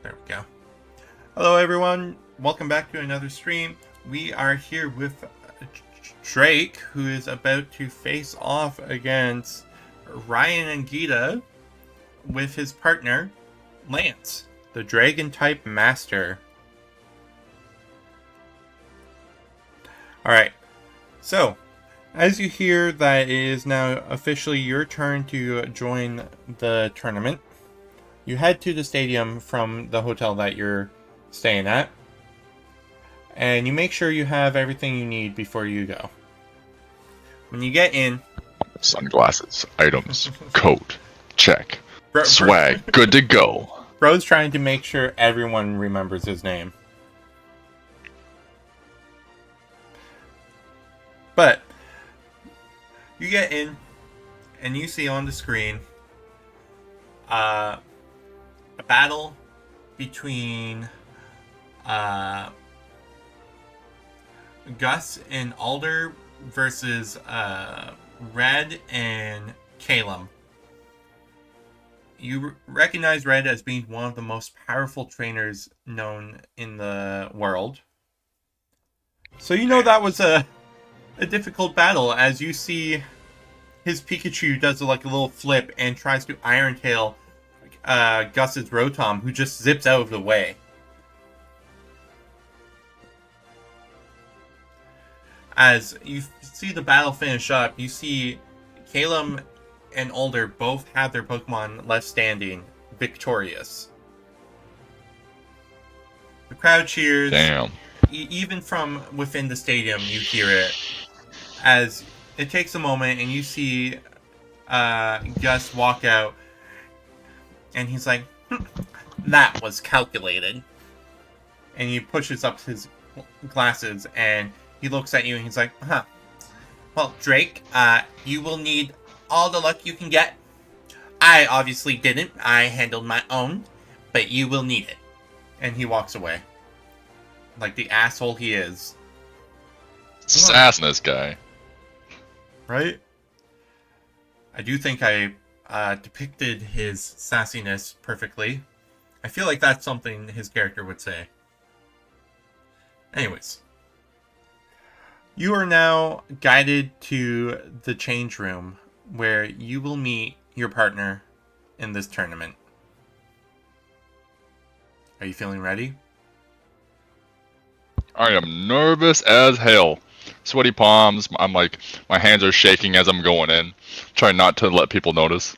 There we go. Hello, everyone. Welcome back to another stream. We are here with Drake, who is about to face off against Ryan&Geeta with his partner, Lance, the Dragon-type master. Alright, so, as you hear that it is now officially your turn to join the tournament, you head to the stadium from the hotel that you're staying at, and you make sure you have everything you need before you go. When you get in... Sunglasses, items, coat, check. Swag, good to go. Bro's trying to make sure everyone remembers his name. But, you get in, and you see on the screen a battle between Gus and Alder versus Red and Calum. You recognize Red as being one of the most powerful trainers known in the world. So you know that was a difficult battle, as you see his Pikachu does like a little flip and tries to Iron Tail Gus's Rotom, who just zips out of the way. As you see the battle finish up, you see Calum and Alder both have their Pokemon left standing, victorious. The crowd cheers. Damn. Even from within the stadium, you hear it. As it takes a moment, and you see Gus walk out, and he's like, that was calculated. And he pushes up his glasses, and he looks at you, and he's like, huh. Well, Drake, you will need all the luck you can get. I obviously didn't. I handled my own. But you will need it. And he walks away. Like the asshole he is. Sassing this guy. Right? I do think I depicted his sassiness perfectly. I feel like that's something his character would say. Anyways. You are now guided to the change room, where you will meet your partner in this tournament. Are you feeling ready? I am nervous as hell. Sweaty palms. I'm like, my hands are shaking as I'm going in. Trying not to let people notice.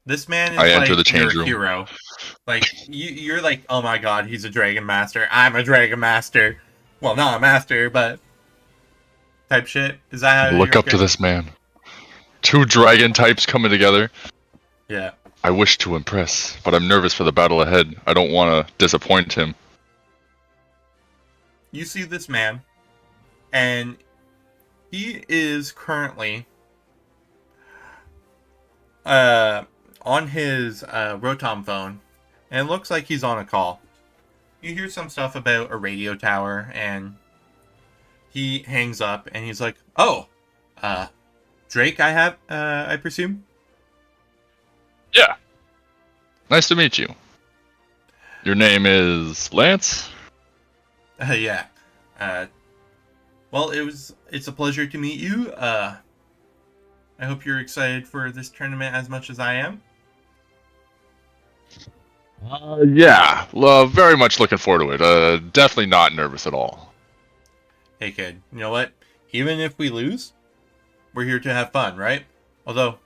This man is I like enter the change your room. hero. Like, you're like, oh my god, he's a Dragon Master. I'm a Dragon Master. Well, not a master, but... type shit. Is that how Look up to this man. Two dragon types coming together. Yeah. I wish to impress, but I'm nervous for the battle ahead. I don't want to disappoint him. You see this man, and he is currently on his Rotom phone, and it looks like he's on a call. You hear some stuff about a radio tower, and he hangs up, and he's like, oh, Drake, I presume? Yeah. Nice to meet you. Your name is Lance? Yeah. Well, it's a pleasure to meet you. I hope you're excited for this tournament as much as I am. Yeah. Very much looking forward to it. Definitely not nervous at all. Hey, kid, you know what? Even if we lose, we're here to have fun, right? Although,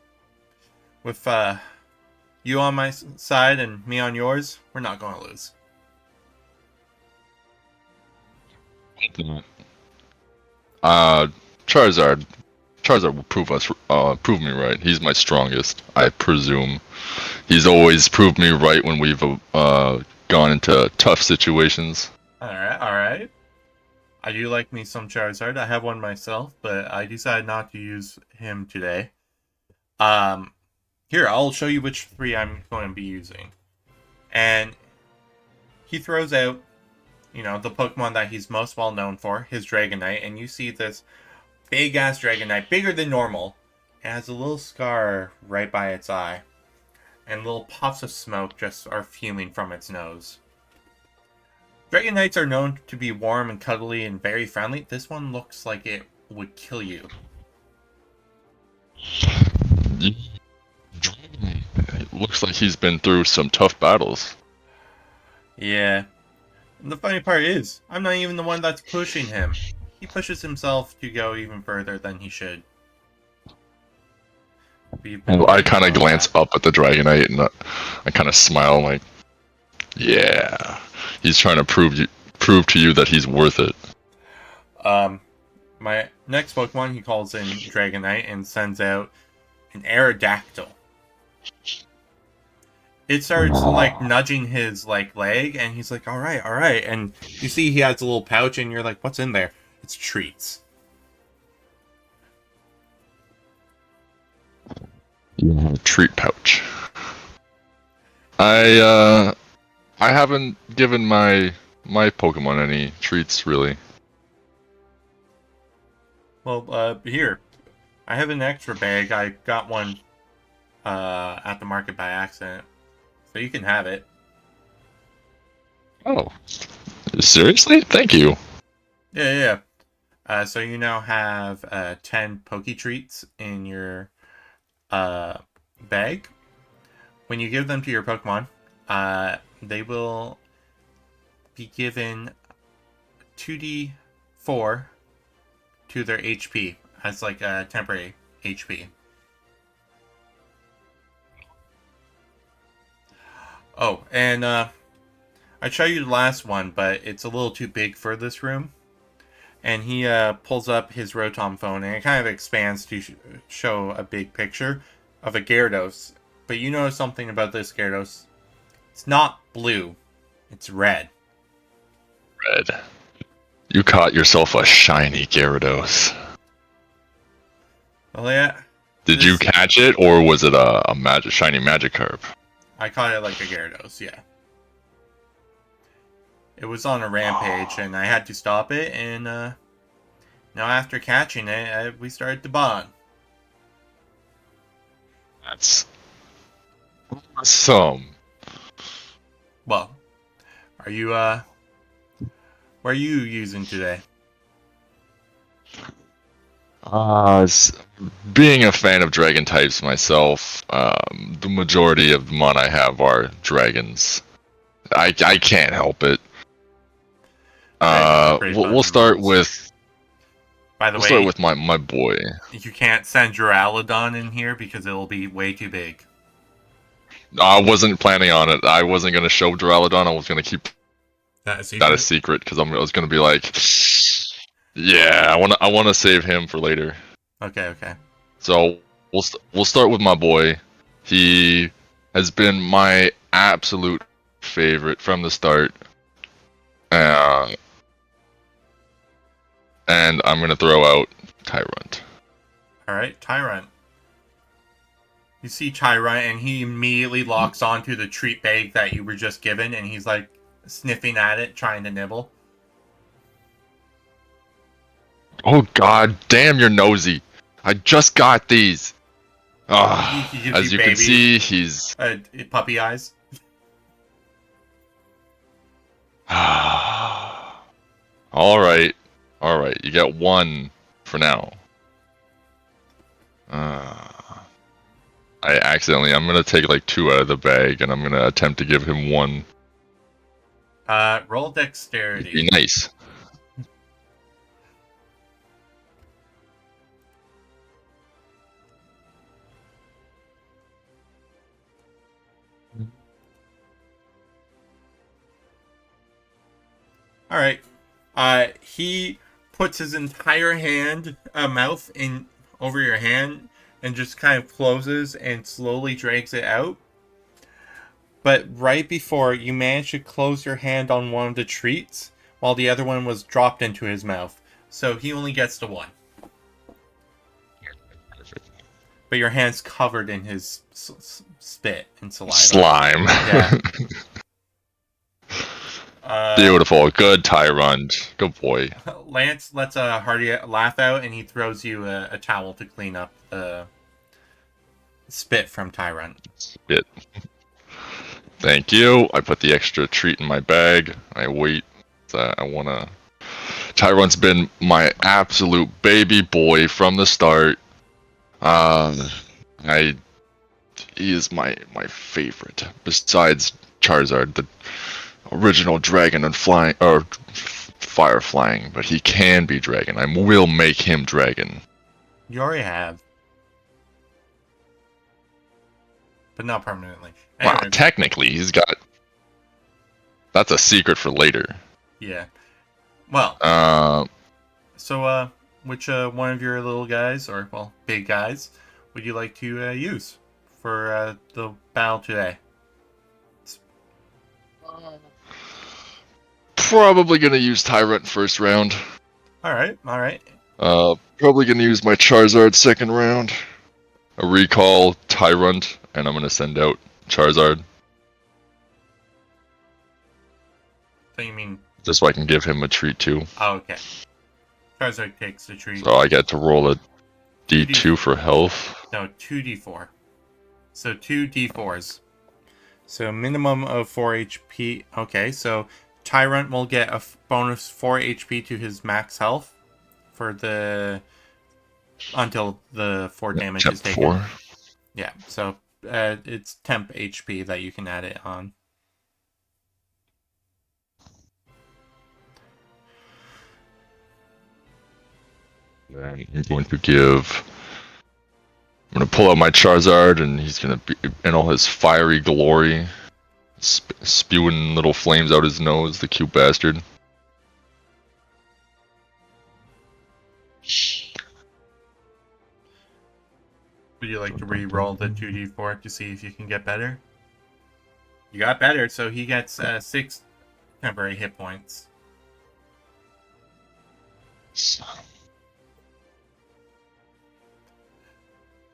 with you on my side and me on yours, we're not going to lose. Charizard will prove me right. He's my strongest, I presume. He's always proved me right when we've gone into tough situations. Alright. I do like me some Charizard. I have one myself, but I decided not to use him today. Here, I'll show you which three I'm going to be using. And he throws out, the Pokemon that he's most well known for, his Dragonite, and you see this big-ass Dragonite, bigger than normal. It has a little scar right by its eye, and little puffs of smoke just are fuming from its nose. Dragon Knights are known to be warm and cuddly and very friendly. This one looks like it would kill you. It looks like he's been through some tough battles. Yeah. And the funny part is, I'm not even the one that's pushing him. He pushes himself to go even further than he should. Well, I kind of glance up at the Dragonite and I kind of smile like, yeah, he's trying to prove to you that he's worth it. My next Pokemon, he calls in Dragonite and sends out an Aerodactyl. It starts like nudging his like leg, and he's like, "All right, all right." And you see he has a little pouch, and you're like, "What's in there?" It's treats. Treat pouch. I haven't given my Pokemon any treats really. Well, here, I have an extra bag. I got one at the market by accident, so you can have it. Oh, seriously? Thank you. Yeah. So you now have 10 Poke Treats in your bag. When you give them to your Pokemon, they will be given 2d4 to their HP as like a temporary HP. Oh, and I showed you the last one, but it's a little too big for this room. And he pulls up his Rotom phone, and it kind of expands to show a big picture of a Gyarados. But you know something about this Gyarados. It's not blue. It's red. Red. You caught yourself a shiny Gyarados. Well, yeah. Did you catch it, or was it a shiny Magikarp? I caught it like a Gyarados, yeah. It was on a rampage, and I had to stop it, and now after catching it, we started to bond. That's awesome. Well, are you, what are you using today? Being a fan of dragon types myself, the majority of the mon I have are dragons. I can't help it. We'll start with. By the way, start with my boy. You can't send Duraludon in here because it'll be way too big. I wasn't planning on it. I wasn't gonna show Duraludon. I was gonna keep that a secret because I was gonna be like, yeah, I wanna save him for later. Okay. So we'll start with my boy. He has been my absolute favorite from the start. And I'm gonna throw out Tyrant. Alright, Tyrant. You see Tyrant, and he immediately locks onto the treat bag that you were just given, and he's like sniffing at it, trying to nibble. Oh god damn, you're nosy. I just got these. As you can see, he's puppy eyes. Alright, you get one for now. I'm gonna take like 2 out of the bag, and I'm gonna attempt to give him 1. Roll dexterity. Be nice. Alright. He puts his entire mouth in over your hand and just kind of closes and slowly drags it out. But right before you manage to close your hand on one of the treats, while the other one was dropped into his mouth. So he only gets the 1. But your hand's covered in his spit and saliva. Slime. Yeah. Beautiful. Good Tyrant. Good boy. Lance lets a hearty laugh out, and he throws you a towel to clean up the spit from Tyrant. Spit. Thank you. I put the extra treat in my bag. I wait I want to. Tyrant's been my absolute baby boy from the start. I he is my favorite besides Charizard, the original dragon and flying or fire flying, but he can be dragon. I will make him dragon. You already have, but not permanently. Wow, Anyway, technically he's got. That's a secret for later. yeah. Well, Uh, so which one of your little guys, or well, big guys, would you like to use for the battle today? Probably gonna use Tyrant first round. All right, all right. Probably gonna use my Charizard second round. A recall Tyrant, and I'm gonna send out Charizard. So you mean? Just so I can give him a treat too. Oh, okay. Charizard takes the treat. So I get to roll a D2 for health. No, 2d4. So 2 d4s. So minimum of 4 HP. Okay, so Tyrant will get a bonus 4 HP to his max health for the until the 4 damage is taken. 4. Yeah, so it's temp HP that you can add it on. Then I'm going to give. I'm gonna pull out my Charizard, and he's gonna be in all his fiery glory, spewing little flames out his nose. The cute bastard. Would you like to re-roll the 2d4 to see if you can get better? You got better, so he gets 6 temporary hit points.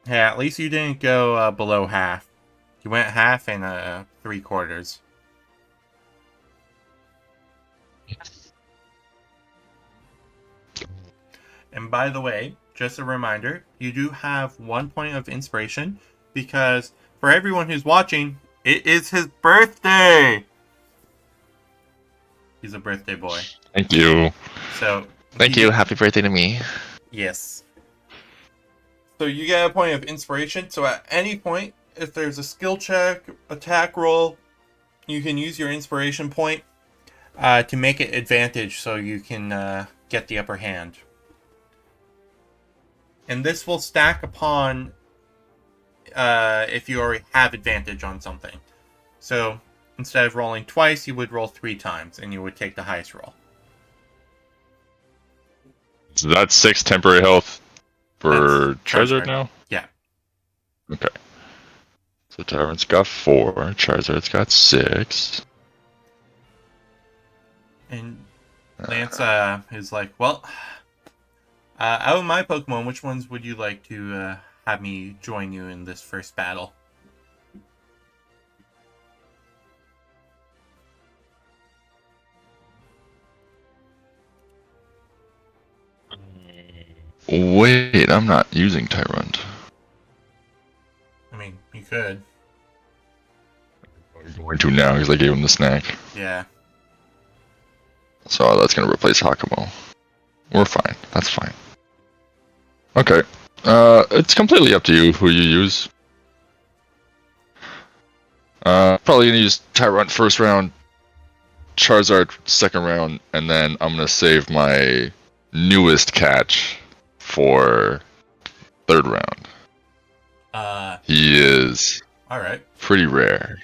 Yeah, at least you didn't go below half. You went half and 3/4. And by the way, just a reminder, you do have 1 point of inspiration because for everyone who's watching, it is his birthday! He's a birthday boy. Thank you. So Thank you. Happy birthday to me. Yes. So you get a point of inspiration. So at any point, if there's a skill check, attack roll, you can use your inspiration point to make it advantage so you can get the upper hand. And this will stack upon if you already have advantage on something. So instead of rolling twice, you would roll 3 times, and you would take the highest roll. So that's 6 temporary health for Charizard now? Yeah. Okay. So Tyrant's got 4, Charizard's got 6. And Lance is like, well, out of my Pokemon, which ones would you like to have me join you in this first battle? Wait, I'm not using Tyrant. I mean, you could. I'm going to now because I gave him the snack. Yeah. So that's going to replace Hakumo. We're fine. That's fine. Okay. It's completely up to you who you use. Probably going to use Tyrant first round, Charizard second round, and then I'm going to save my newest catch for third round. He is Alright. pretty rare.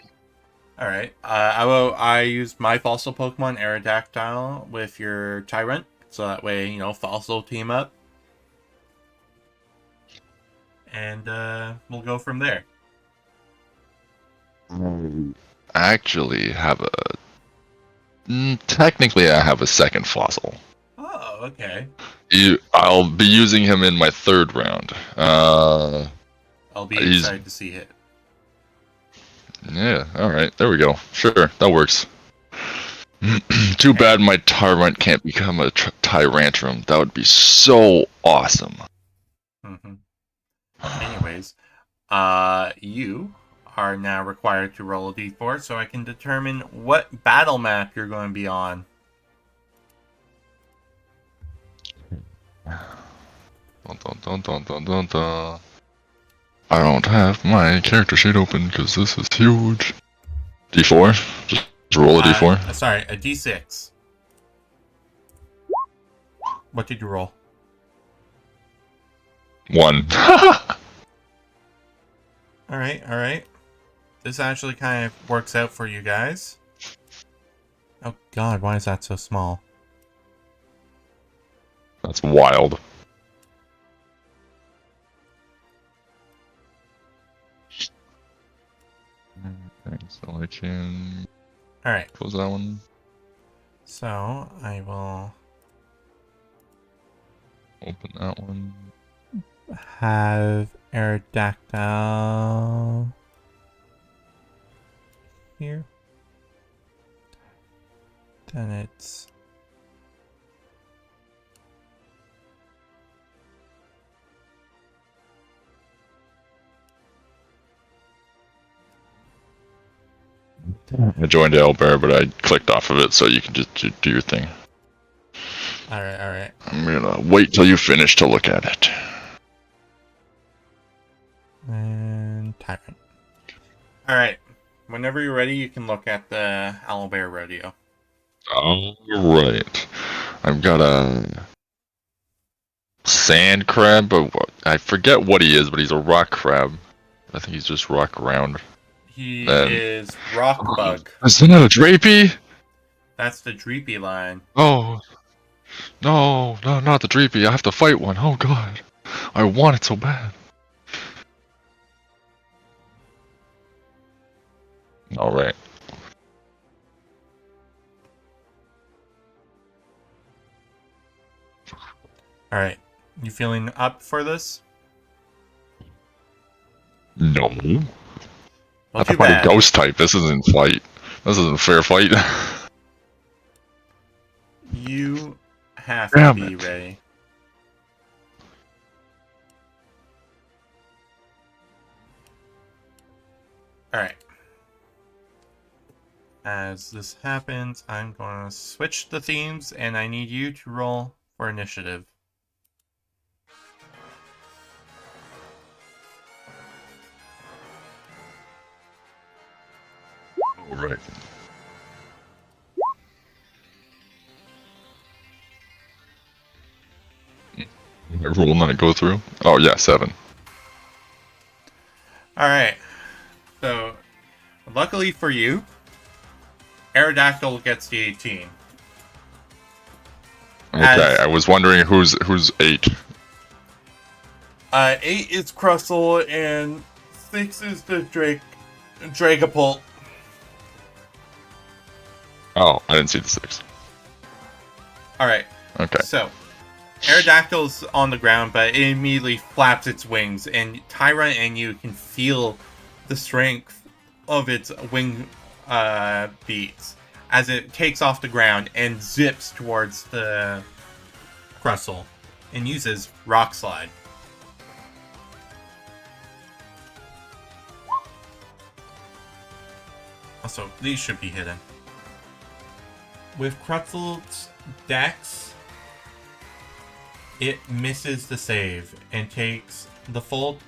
Alright. I use my fossil Pokemon, Aerodactyl, with your Tyrant. So that way, fossil team up. And we'll go from there. Actually have technically I have a second fossil. Oh, okay. I'll be using him in my third round. I'll be excited to see it. Yeah, alright, there we go. Sure, that works. Too bad my Tyrant can't become a Tyrantrum. That would be so awesome. Mm-hmm. Anyways, you are now required to roll a d4 so I can determine what battle map you're going to be on. Dun, dun, dun, dun, dun, dun, dun. I don't have my character sheet open because this is huge. D4? Just roll a D4. Sorry, a D6. What did you roll? 1. Alright. This actually kind of works out for you guys. Oh god, why is that so small? That's wild. Okay, so I can Alright, close that one. so I will Open that one. have Aerodactyl here. Then it's I joined Owlbear, but I clicked off of it, so you can just do your thing. alright. I'm gonna wait till you finish to look at it. And Tyrant. Alright. Whenever you're ready, you can look at the Owlbear radio. Alright. I've got a sand crab, but I forget what he is, but he's a rock crab. I think he's just rock around. He is Rock Bug. Isn't that a drapey? That's the Dreepy line. Oh. No, not the drapey. I have to fight one. Oh god. I want it so bad. Alright. Alright. You feeling up for this? No. Well, I have too to fight a bad. ghost type. This isn't fight. This isn't a fair fight. You have Damn to be it. ready. Alright. As this happens, I'm going to switch the themes, and I need you to roll for initiative. Alright. My rule not go through? Oh yeah, 7. Alright. So, luckily for you, Aerodactyl gets the 18. Okay, I was wondering who's 8. 8 is Crustle, and 6 is the Dragapult. Oh, I didn't see the 6. Alright. Okay. So, Aerodactyl's on the ground, but it immediately flaps its wings, and Tyra and you can feel the strength of its wing beats as it takes off the ground and zips towards the Crustle and uses Rock Slide. Also, these should be hidden. With Crustle's Dex, it misses the save and takes the full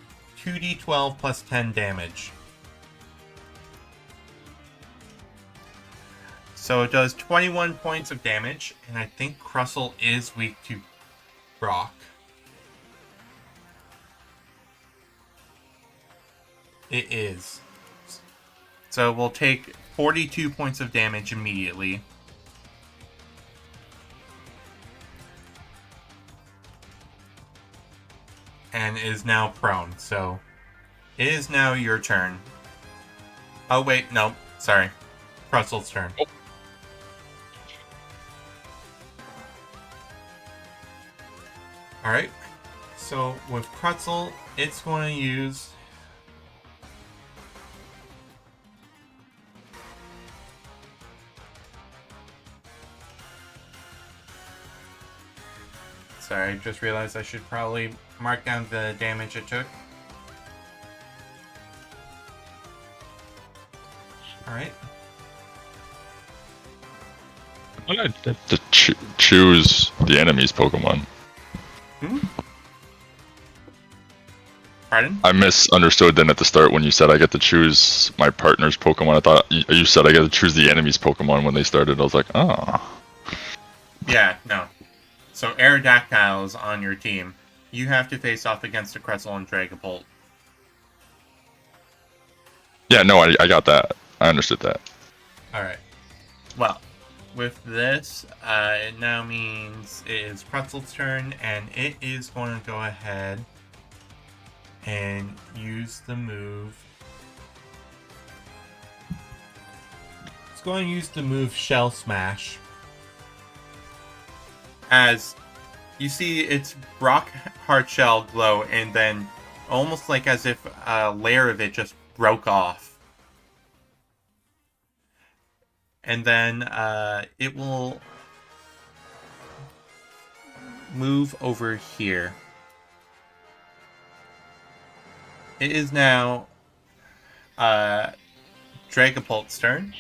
2d12 plus 10 damage. So it does 21 points of damage, and I think Crustle is weak to rock. It is. So we'll take 42 points of damage immediately. And is now prone, so it is now your turn. Oh wait, no, sorry. Crustle's turn. Oh. Alright, so with Crustle, it's going to use... Sorry, I just realized I should probably mark down the damage it took. Alright. I have to choose the enemy's Pokemon. Hmm? Pardon? I misunderstood then at the start when you said I get to choose my partner's Pokemon. I thought you said I get to choose the enemy's Pokemon when they started. I was like, oh. Yeah, no. So Aerodactyl is on your team. You have to face off against a Cressel and Dragapult. Yeah, no, I got that. I understood that. Alright. Well, with this, it now means it is Pretzel's turn, and it is going to go ahead and use the move. It's going to use the move Shell Smash. As you see its rock hard shell glow, and then almost like as if a layer of it just broke off. And then it will move over here. It is now Dragapult's turn.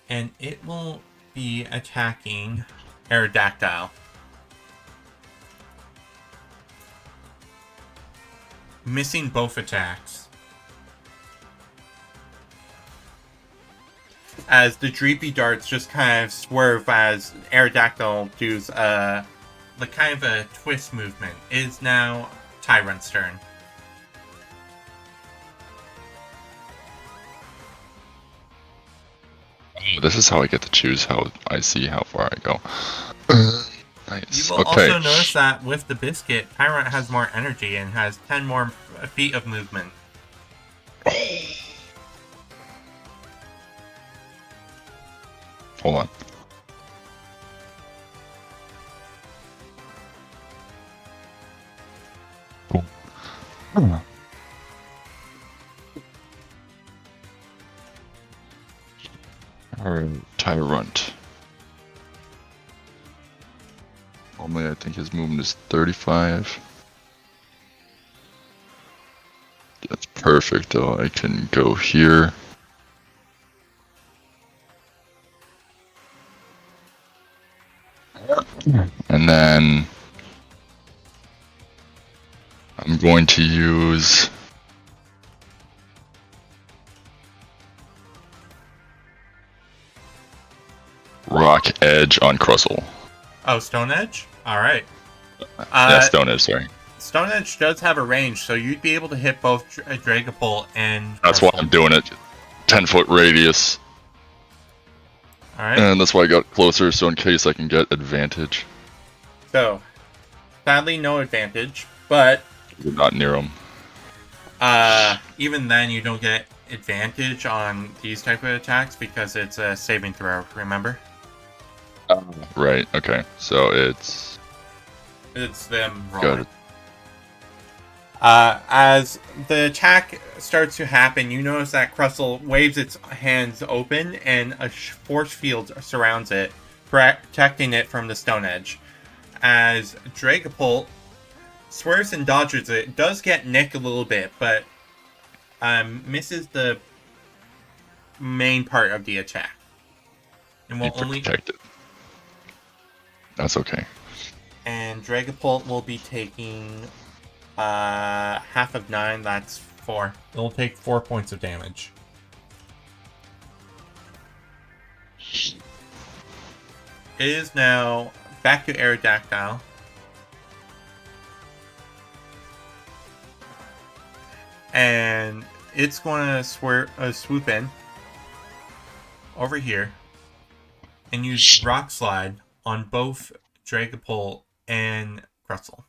And it will be attacking Aerodactyl. Missing both attacks. As the Dreepy darts just kind of swerve as Aerodactyl does the kind of a twist movement. It is now Tyrant's turn. This is how I get to choose how I see how far I go. Nice. You will Okay. also notice that with the biscuit, Tyrant has more energy and has 10 more feet of movement. Hold on. Cool. Alright, Tyrant. Normally I think his movement is 35. That's perfect though. I can go here. And then I'm going to use Rock Edge on Crustle. Oh, Stone Edge? Alright. Yeah, Stone Edge, sorry. Stone Edge does have a range, so you'd be able to hit both Dragapult and That's why Crustle. I'm doing it. 10-foot radius. Alright. And that's why I got closer, so in case I can get advantage. So, sadly, no advantage, but You're not near him. even then you don't get advantage on these type of attacks because it's a saving throw, remember? Right, okay. So it's them Got rolling. it. As the attack starts to happen, you notice that Crustle waves its hands open and a force field surrounds it, protecting it from the Stone Edge. As Dragapult swerves and dodges it, does get nicked a little bit, but misses the main part of the attack. And will only protected. That's okay. And Dragapult will be taking half of 9, that's 4. It'll take 4 points of damage. It is now back to Aerodactyl. And it's going to swoop in over here and use Rock Slide on both Dragapult and Crustle.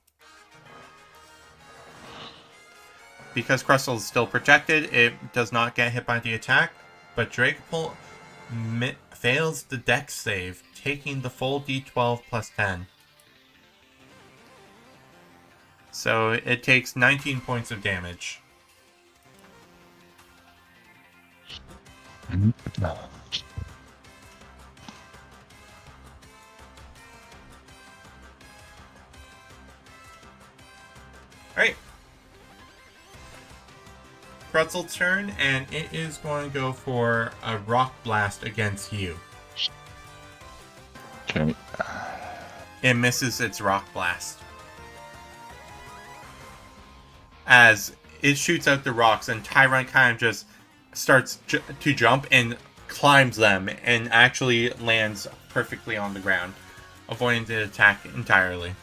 Because Crustle is still protected, it does not get hit by the attack, but Dragapult fails the Dex save, taking the full D12 plus 10. So it takes 19 points of damage. Alright. Pretzel's turn, and it is going to go for a Rock Blast against you. Okay. It misses its rock blast. As it shoots out the rocks, and Tyrant kind of just starts to jump and climbs them and actually lands perfectly on the ground, avoiding the attack entirely.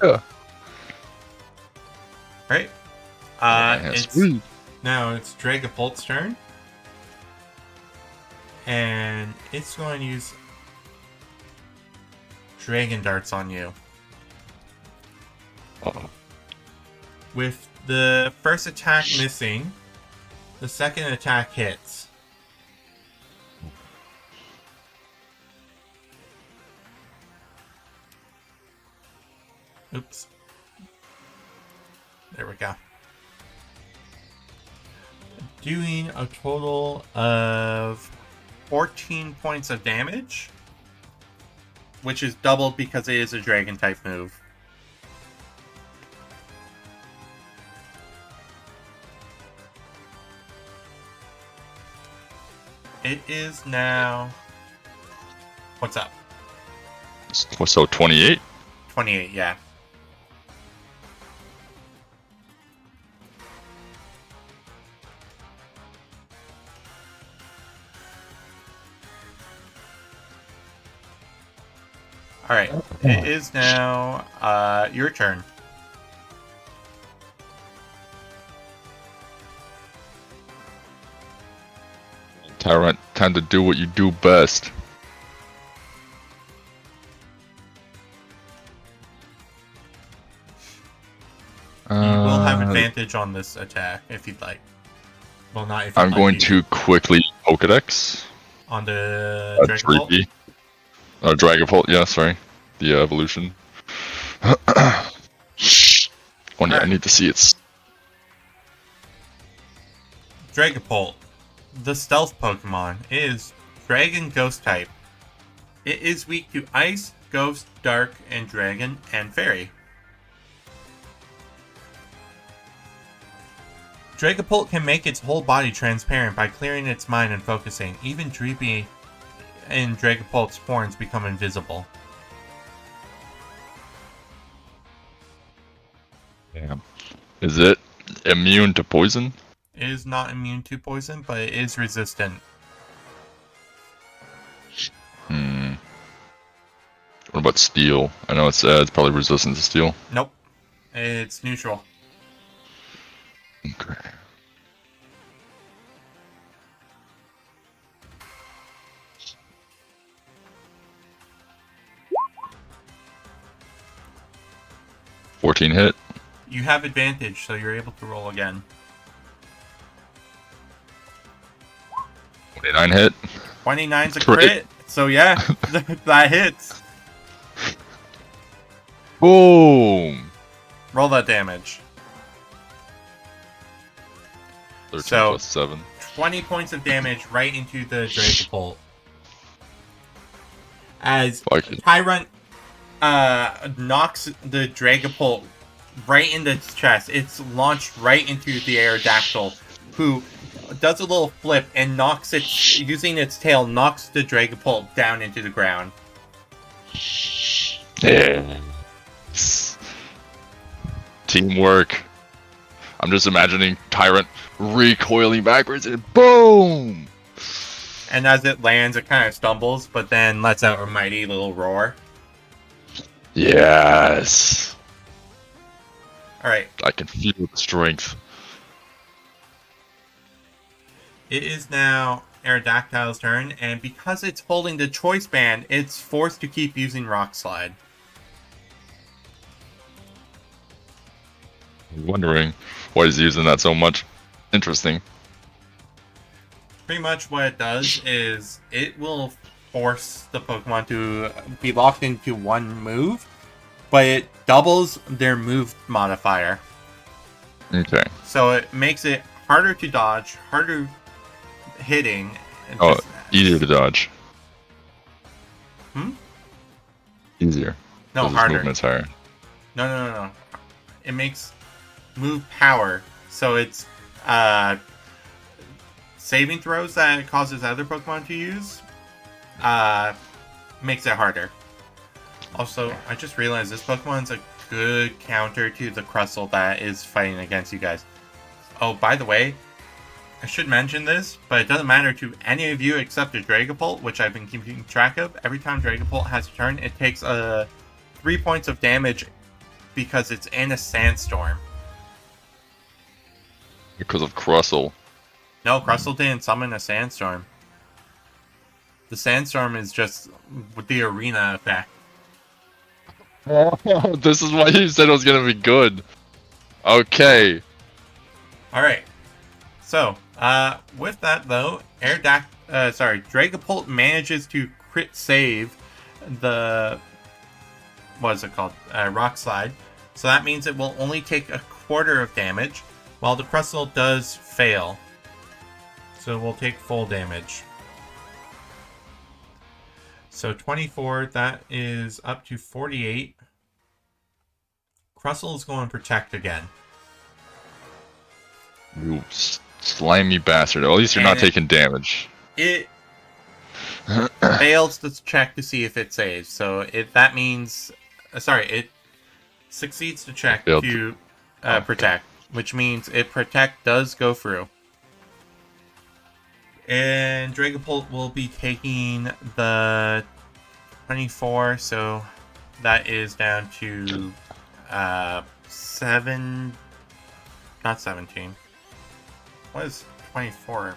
Yeah. Right? Sweet. Now it's Dragapult's turn. And it's going to use Dragon Darts on you. Uh-oh. With the first attack missing, the second attack hits. Oops. There we go. Doing a total of 14 points of damage, which is doubled because it is a dragon type move. It is now... What's up? So 28? 28, yeah. Alright, it is now your turn. Tyrant, time to do what you do best. You will have advantage on this attack if you'd like. Well, not if you'd I'm like. going to quickly Pokedex. On the Dragapult? Oh, Dragapult, yeah, sorry. The evolution. I need to see its... Dragapult, the stealth Pokemon, is Dragon Ghost type. It is weak to Ice, Ghost, Dark, and Dragon, and Fairy. Dragapult can make its whole body transparent by clearing its mind and focusing. Even Dreepy and Dragapult's horns become invisible. Damn. Is it immune to poison? It is not immune to poison, but it is resistant. What about steel? I know it's probably resistant to steel. Nope. It's neutral. Okay. $14 hit. You have advantage, so you're able to roll again. 29 hit. 29's a crit, so yeah, that hits. Boom! Roll that damage. 13 So- plus 7. 20 points of damage right into the Dragapult. As Like it. Tyrant knocks the Dragapult right in the chest. It's launched right into the Aerodactyl, who does a little flip and knocks it, using its tail, knocks the Dragapult down into the ground. Yes. Teamwork. I'm just imagining Tyrant recoiling backwards and boom! And as it lands, it kind of stumbles, but then lets out a mighty little roar. Yes! Alright, I can feel the strength. it is now Aerodactyl's turn, and because it's holding the choice band, it's forced to keep using Rock Slide. I'm wondering why he's using that so much. Interesting. Pretty much what it does is it will force the Pokemon to be locked into one move, but it doubles their move modifier. Okay. So it makes it harder to dodge, harder hitting. And Oh, easier to dodge. Hmm? Easier. No, 'Cause its harder. movement's higher. No. It makes move power. So it's saving throws that it causes other Pokemon to use, makes it harder. Also, I just realized this Pokemon's a good counter to the Crustle that is fighting against you guys. Oh, by the way, I should mention this, but it doesn't matter to any of you except the Dragapult, which I've been keeping track of. Every time Dragapult has a turn, it takes 3 points of damage because it's in a sandstorm. Because of Crustle. No, Crustle didn't summon a sandstorm. The sandstorm is just with the arena effect. This is why you said it was gonna be good. Okay. Alright. So, with that though, Dragapult manages to crit save the... what is it called? Rock Slide. So that means it will only take a quarter of damage, while the Crustle does fail. So we'll take full damage. So 24, that is up to 48. Crustle is going to protect again. You slimy bastard. At least you're not taking damage. It fails to check to see if it saves. So that means... it succeeds to check to protect, which means protect does go through. And Dragapult will be taking the 24, so that is down to 7... not 17. What is 24?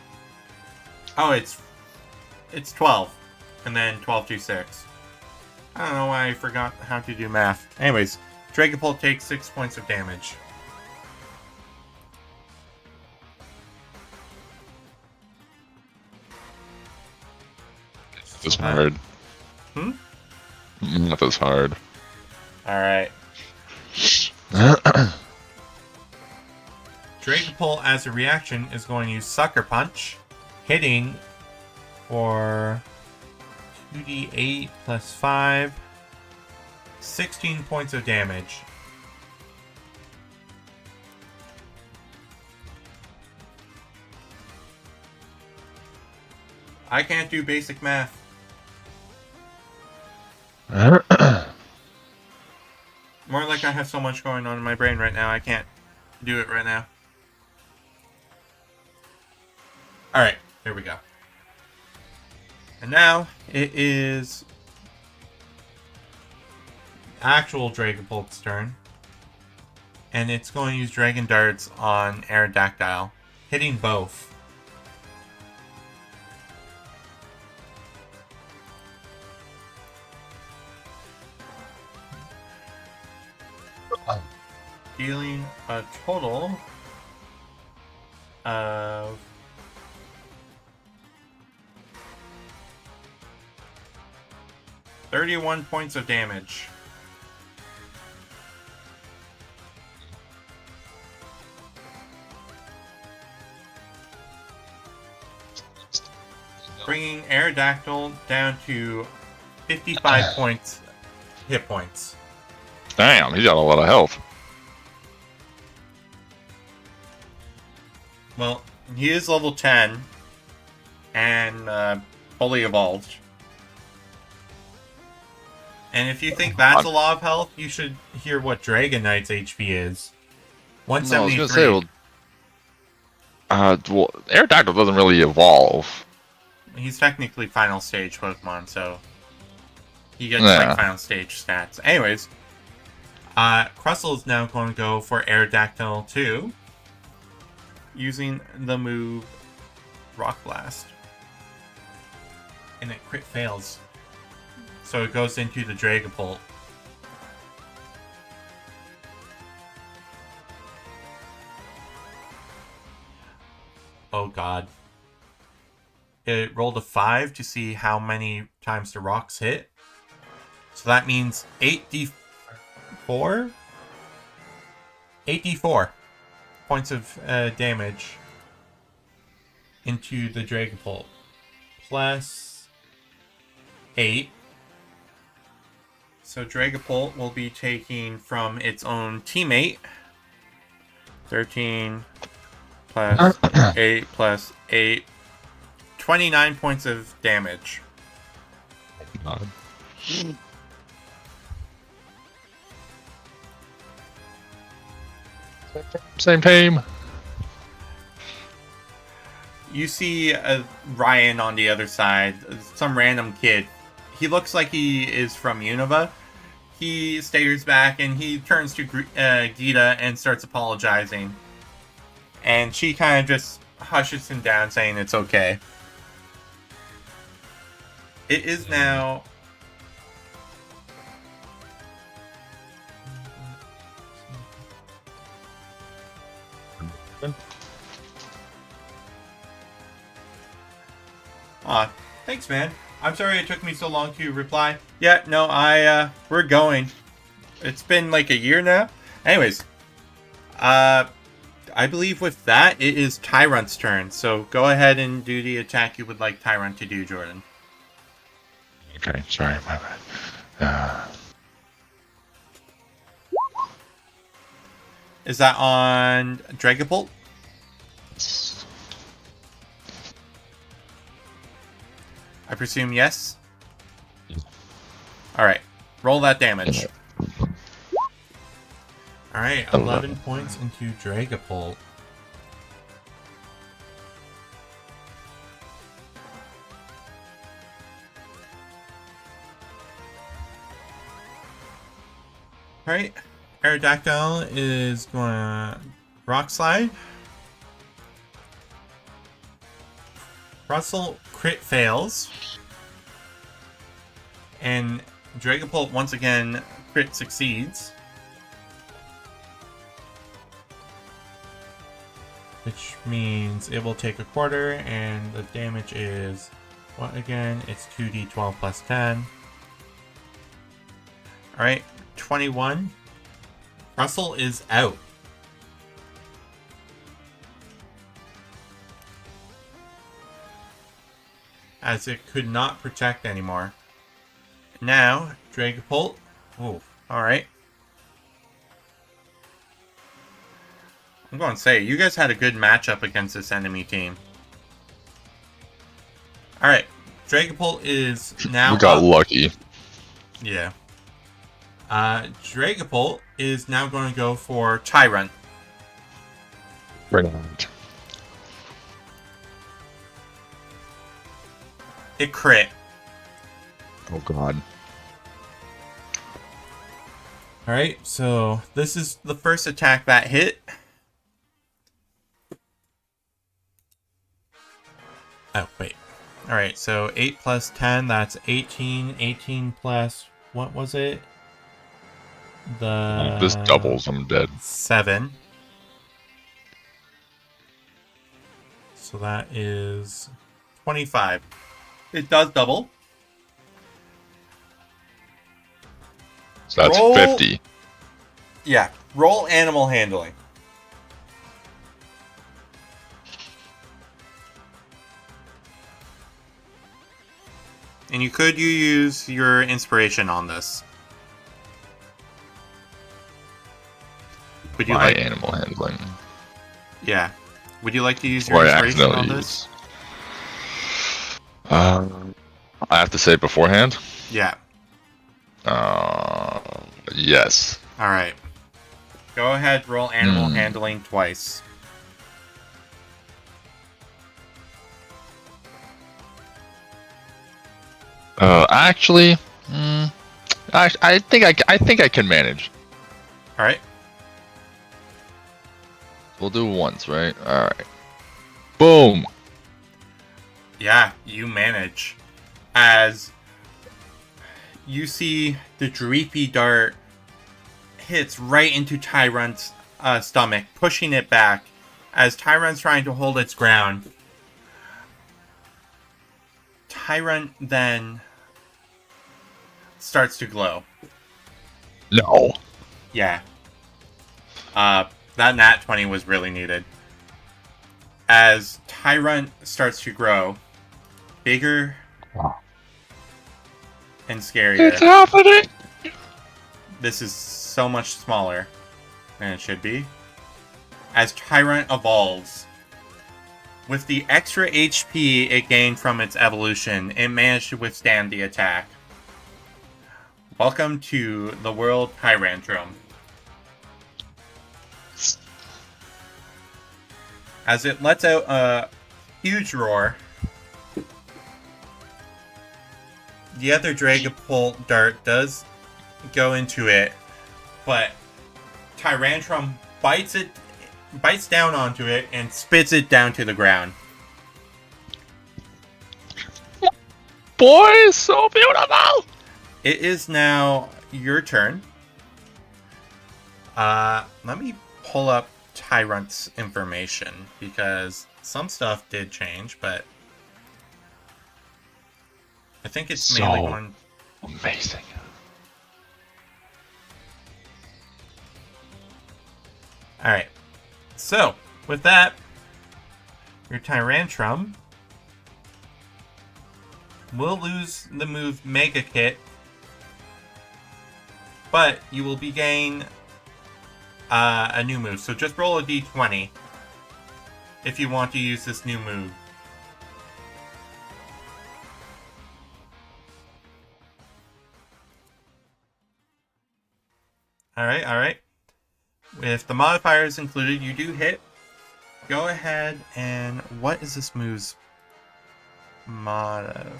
Oh, it's 12. And then 12 to 6. I don't know why I forgot how to do math. Anyways, Dragapult takes 6 points of damage. It's hard. Math is hard. Alright. Dragapult, as a reaction, is going to use Sucker Punch, hitting for 2d8 plus 5, 16 points of damage. I can't do basic math. More like I have so much going on in my brain right now, I can't do it right now. Alright, here we go. And now, it is actual Dragapult's turn. And it's going to use Dragon Darts on Aerodactyl, hitting both. Dealing a total of 31 points of damage. Bringing Aerodactyl down to 55 points, hit points. Damn, he's got a lot of health. Well, he is level 10 and fully evolved. And if you think that's a lot of health, you should hear what Dragonite's HP is. 173. No, I was gonna say, well, Aerodactyl doesn't really evolve. He's technically final stage Pokemon, so he gets like final stage stats. Anyways, Crustle is now going to go for Aerodactyl 2, using the move Rock Blast. And it crit fails. So it goes into the Dragapult. Oh god. It rolled a 5 to see how many times the rocks hit. So that means 8d4? 8d4 points of damage into the Dragapult. Plus 8. So Dragapult will be taking from its own teammate 13 plus 8 plus 8 29 points of damage. God. Same team. You see Ryan on the other side, some random kid. He looks like he is from Unova. He stares back and he turns to Geeta and starts apologizing. And she kind of just hushes him down, saying it's okay. It is now... Aw, thanks, man. I'm sorry it took me so long to reply. Yeah, no, we're going. It's been like a year now. Anyways, I believe with that, it is Tyrant's turn. So go ahead and do the attack you would like Tyrant to do, Jordan. Okay, sorry, my bad. Is that on Dragapult? I presume yes? Alright, roll that damage. Alright, 11 points into Dragapult. Alright, Aerodactyl is going to Rock Slide. Russell crit fails. And Dragapult once again crit succeeds. Which means it will take a quarter, and the damage is, what again? It's 2d12 plus 10. Alright, 21. Russell is out. As it could not protect anymore. Now, Dragapult. Oh, alright. I'm going to say, you guys had a good matchup against this enemy team. Alright, Dragapult is now We got up. lucky. Yeah. Dragapult is now going to go for Tyrant. Brilliant. It crit. Oh god. Alright, so this is the first attack that hit. Oh, wait. Alright, so 8 plus 10, that's 18. 18 plus, what was it? This doubles, I'm dead. 7. So that is 25. It does double. So that's Roll. 50. Yeah, roll animal handling. And you could use your inspiration on this. Would you My like? animal handling. Yeah. Would you like to use your Or I inspiration on accidentally this? I have to say it beforehand? Yeah. Yes. All right. Go ahead. Roll animal handling twice. Actually, I think I can manage. All right. We'll do it once, right? All right. Boom. Yeah, you manage. As you see the Dreepy dart hits right into Tyrant's stomach, pushing it back as Tyrant's trying to hold its ground. Tyrant then starts to glow. No. Yeah. That nat 20 was really needed. As Tyrant starts to grow, bigger and scarier. It's happening. This is so much smaller than it should be. As Tyrant evolves, With the extra HP it gained from its evolution, it managed to withstand the attack. Welcome to the world Tyrantrum. As it lets out a huge roar, the other Dragapult dart does go into it, but Tyrantrum bites down onto it and spits it down to the ground. Boy, so beautiful! It is now your turn. Let me pull up Tyrant's information, because some stuff did change, but I think it's mainly going... Amazing. Alright, so, with that, your Tyrantrum will lose the move Mega Kit, but you will be getting a new move. So just roll a d20 if you want to use this new move. Alright. With the modifiers included, you do hit. Go ahead and... What is this move's modifier?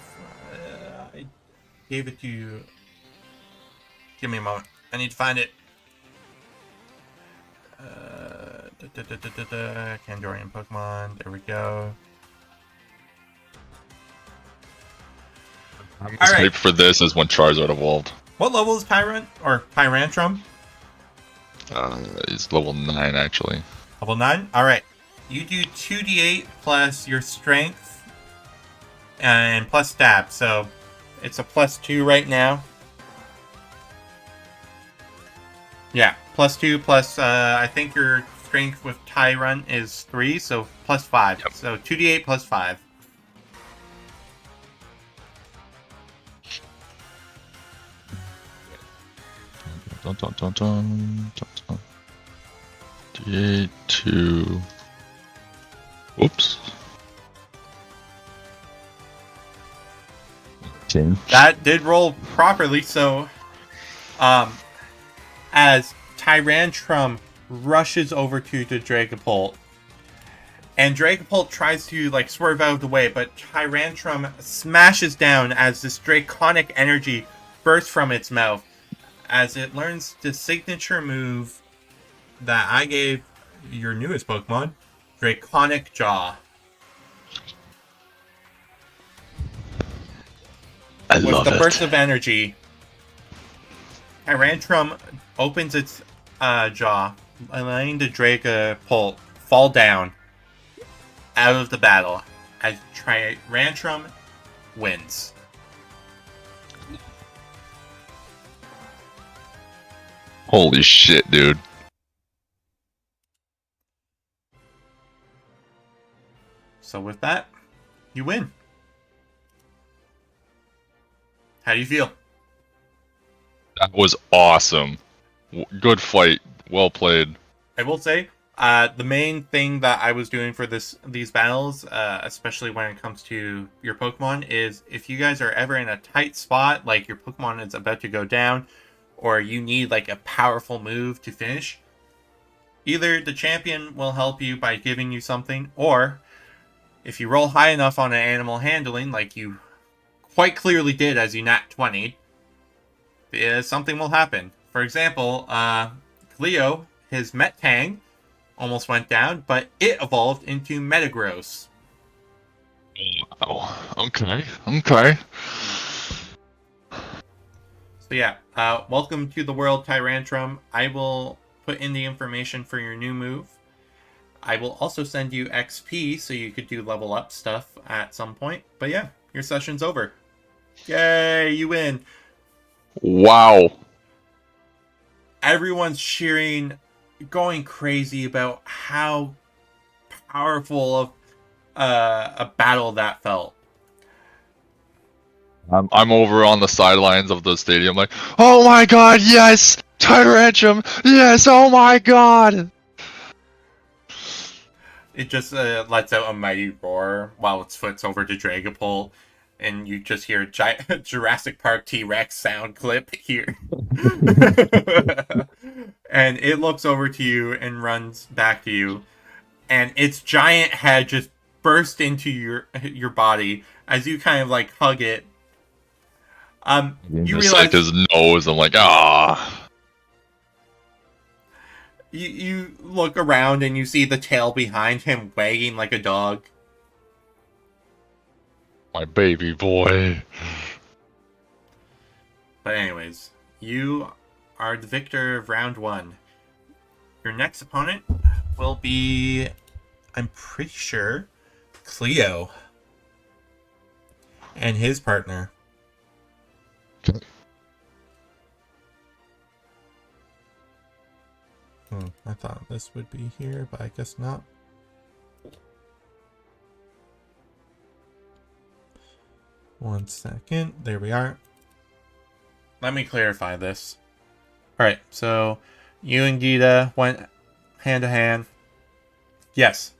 I gave it to you. Give me a moment. I need to find it. Candorian Pokemon. There we go. Alright. For this is when Charizard evolved. What level is Tyrant? Or Tyrantrum? He's level 9 actually. Level 9? Alright. You do 2d8 plus your strength and plus stab. So it's a plus 2 right now. Yeah, plus 2 plus, I think your strength with Tyrant is 3, so plus 5. Yep. So 2d8 plus 5. D8 to... Whoops. 10. That did roll properly, so... as Tyrantrum rushes over to the Dragapult, and Dragapult tries to like swerve out of the way, but Tyrantrum smashes down as this draconic energy bursts from its mouth as it learns the signature move that I gave your newest Pokemon, Draconic Jaw. I love it. With the burst of energy, Tyrantrum opens its jaw, allowing the Dragapult fall down out of the battle as Tyrantrum wins. Holy shit, dude. So with that, you win. How do you feel? That was awesome. Good fight. Well played. I will say, the main thing that I was doing for these battles, especially when it comes to your Pokemon, is if you guys are ever in a tight spot, like your Pokemon is about to go down, or you need like a powerful move to finish, either the champion will help you by giving you something, or if you roll high enough on an animal handling, like you quite clearly did as you nat 20, something will happen. For example, Cleo, his Metang, almost went down, but it evolved into Metagross. Oh, okay. Okay. So yeah, welcome to the world, Tyrantrum. I will put in the information for your new move. I will also send you XP so you could do level up stuff at some point. But yeah, your session's over. Yay, you win. Wow. Everyone's cheering, going crazy about how powerful of a battle that felt. I'm over on the sidelines of the stadium like, oh my god, yes! Tyrantrum! Yes, oh my god! It just lets out a mighty roar while its foot's over to Dragapult, and you just hear a Jurassic Park T-Rex sound clip here. And it looks over to you and runs back to you, and its giant head just bursts into your body as you kind of like hug it. You Dissect realize his nose. I'm like, ah. you look around and you see the tail behind him wagging like a dog. My baby boy. But anyways, you are the victor of round 1. Your next opponent will be, I'm pretty sure, Cleo and his partner. I thought this would be here, but I guess not. One second. There we are. Let me clarify this. Alright, so you and Geeta went hand to hand. Yes.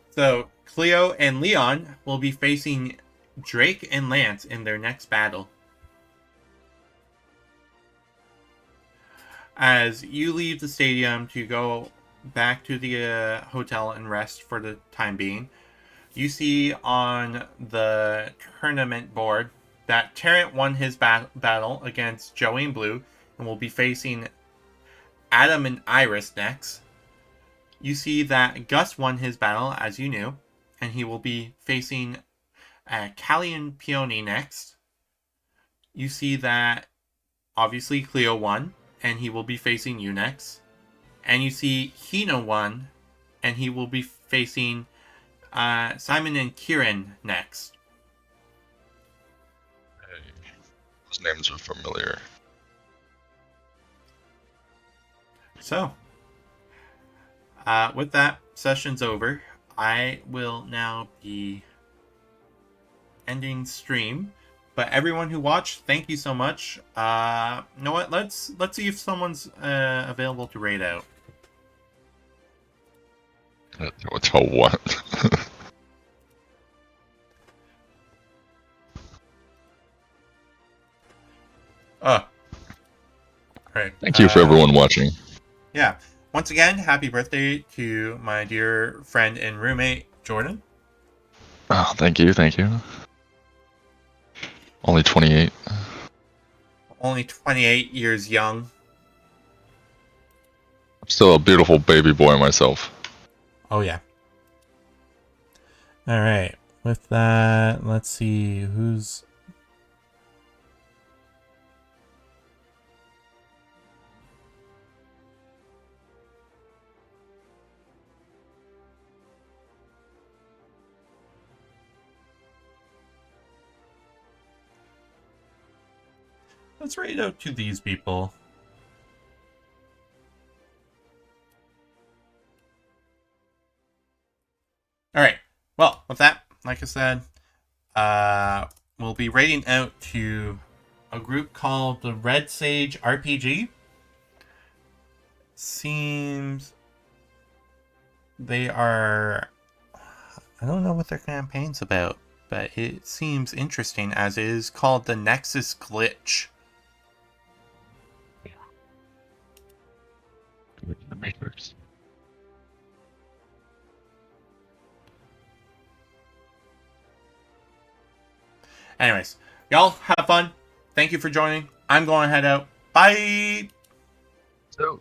So Cleo and Leon will be facing Drake and Lance in their next battle. As you leave the stadium to go back to the hotel and rest for the time being, you see on the tournament board that Terrent won his battle against Joey and Blue and will be facing Adam and Iris next. You see that Gus won his battle, as you knew, and he will be facing Callie and Peony next. You see that, obviously, Cleo won, and he will be facing you next. And you see Hina won, and he will be facing Simon and Kieran next. Hey, those names are familiar. So, with that, session's over. I will now be ending stream. But everyone who watched, thank you so much. You know what? Let's see if someone's available to raid out. To what? Oh, right. Thank you for everyone watching. Yeah. Once again, happy birthday to my dear friend and roommate, Jordan. Oh, thank you, thank you. Only 28. Only 28 years young. I'm still a beautiful baby boy myself. Oh, yeah. All right. With that, let's see who's... Let's raid out to these people. Alright. Well, with that, like I said, we'll be raiding out to a group called the Red Sage RPG. Seems they are... I don't know what their campaign's about, but it seems interesting as it is called the Nexus Glitch. The Matrix. Anyways, y'all have fun. Thank you for joining. I'm going to head out. Bye! So